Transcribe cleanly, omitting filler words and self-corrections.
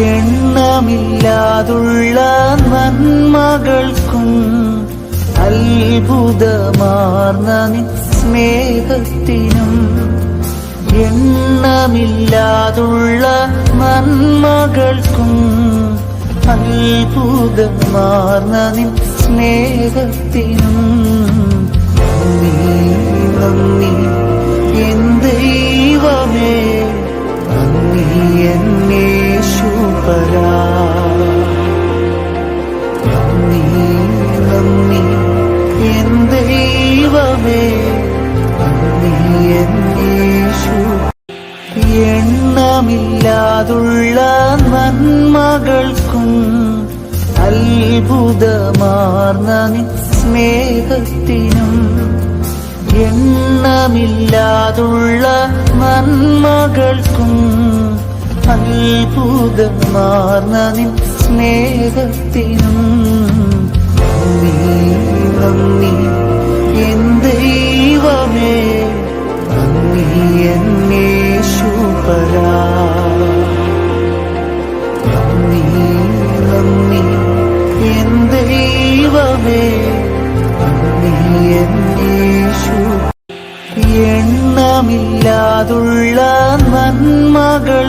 എണ്ണമില്ലാതുള്ള നന്മകൾക്കും അത്ഭുതമാർന്ന നിൻ സ്നേഹത്തിനും എണ്ണമില്ലാതുള്ള നന്മകൾക്കും അത്ഭുതമാർന്ന നിൻ സ്നേഹത്തിനും നന്ദി എൻ ദൈവമേ, നന്ദി എൻ യേശുപരാ. നന്ദി എൻ ദൈവമേ, നന്ദി എൻ യേശു. എണ്ണമില്ലാതുള്ള നന്മകൾക്കും അത്ഭുതമാർന്ന നിൻ സ്നേഹത്തിനും എണ്ണമില്ലാതുള്ള നന്മകൾക്കും അത്ഭുതമാർന്ന നിൻ സ്നേഹത്തിനും നന്ദി എൻ ദൈവമേ, നന്ദി എൻ യേശുപരാ. നന്ദി എൻ ദൈവമേ, നന്ദി എൻ യേശു. എണ്ണമില്ലാതുള്ള നന്മകൾ